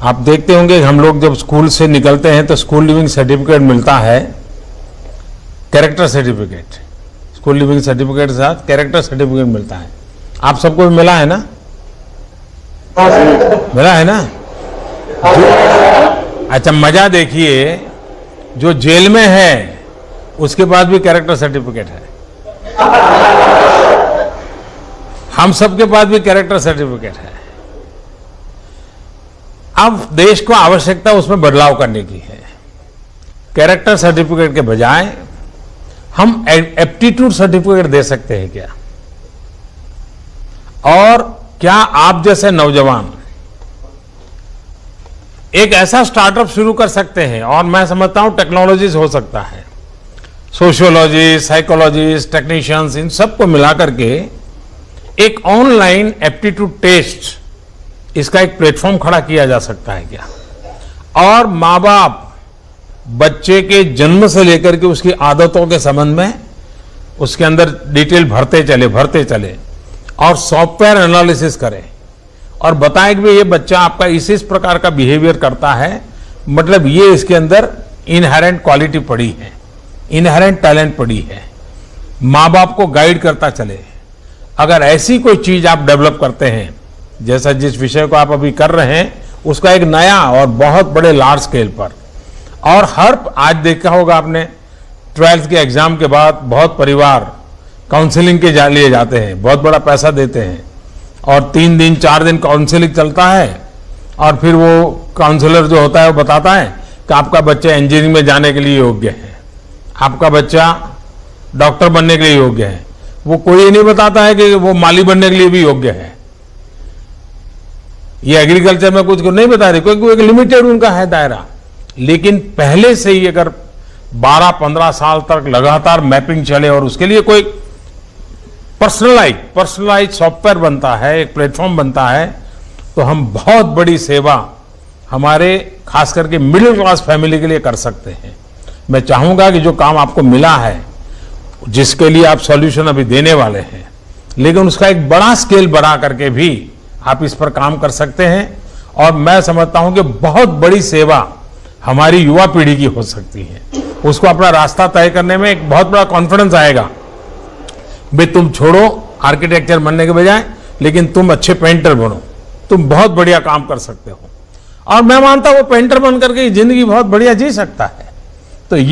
आप देखते होंगे हम लोग जब स्कूल से निकलते हैं तो स्कूल लिविंग सर्टिफिकेट मिलता है, character certificate. School leaving certificate के साथ कैरेक्टर सर्टिफिकेट मिलता है। आप सबको भी मिला है ना? मिला है ना? अच्छा, मजा देखिए, जो जेल में है उसके पास भी कैरेक्टर सर्टिफिकेट है, हम सबके पास भी कैरेक्टर सर्टिफिकेट है। अब देश को आवश्यकता उसमें बदलाव करने की है। कैरेक्टर सर्टिफिकेट के बजाय हम एप्टीट्यूड सर्टिफिकेट दे सकते हैं क्या? और क्या आप जैसे नौजवान एक ऐसा स्टार्टअप शुरू कर सकते हैं, और मैं समझता हूं टेक्नोलॉजीज हो सकता है, सोशियोलॉजिस्ट, साइकोलॉजिस्ट, टेक्नीशियंस, इन सबको मिलाकर के एक ऑनलाइन एप्टीट्यूड टेस्ट, इसका एक प्लेटफॉर्म खड़ा किया जा सकता है क्या? और माँ बाप बच्चे के जन्म से लेकर के उसकी आदतों के संबंध में उसके अंदर डिटेल भरते चले और सॉफ्टवेयर एनालिसिस करें और बताएं कि ये बच्चा आपका इस प्रकार का बिहेवियर करता है, मतलब ये इसके अंदर इनहेरेंट क्वालिटी पड़ी है, इनहेरेंट टैलेंट पड़ी है। माँ बाप को गाइड करता चले। अगर ऐसी कोई चीज आप डेवलप करते हैं, जैसा जिस विषय को आप अभी कर रहे हैं, उसका एक नया और बहुत बड़े लार्ज स्केल पर, और आज देखा होगा आपने, 12th के एग्जाम के बाद बहुत परिवार काउंसलिंग के लिए जाते हैं, बहुत बड़ा पैसा देते हैं, और 3 दिन 4 दिन काउंसलिंग चलता है, और फिर वो काउंसलर जो होता है वो बताता है कि आपका बच्चा इंजीनियरिंग में जाने के लिए योग्य है, आपका बच्चा डॉक्टर बनने के लिए योग्य है। वो कोई नहीं बताता है कि वो माली बनने के लिए भी योग्य है, ये एग्रीकल्चर में कुछ नहीं बता रहे, क्योंकि एक लिमिटेड उनका है दायरा। लेकिन पहले से ही अगर 12-15 साल तक लगातार मैपिंग चले और उसके लिए कोई पर्सनलाइज सॉफ्टवेयर बनता है, एक प्लेटफॉर्म बनता है, तो हम बहुत बड़ी सेवा हमारे खास करके मिडिल क्लास फैमिली के लिए कर सकते हैं। मैं चाहूंगा कि जो काम आपको मिला है, जिसके लिए आप सॉल्यूशन अभी देने वाले हैं, लेकिन उसका एक बड़ा स्केल बढ़ा करके भी आप इस पर काम कर सकते हैं। और मैं समझता हूं कि बहुत बड़ी सेवा हमारी युवा पीढ़ी की हो सकती है। उसको अपना रास्ता तय करने में एक बहुत बड़ा कॉन्फिडेंस आएगा। भाई तुम छोड़ो आर्किटेक्चर बनने के बजाय, लेकिन तुम अच्छे पेंटर बनो, तुम बहुत बढ़िया काम कर सकते हो। और मैं मानता हूं वो पेंटर बन करके जिंदगी बहुत बढ़िया जी सकता है।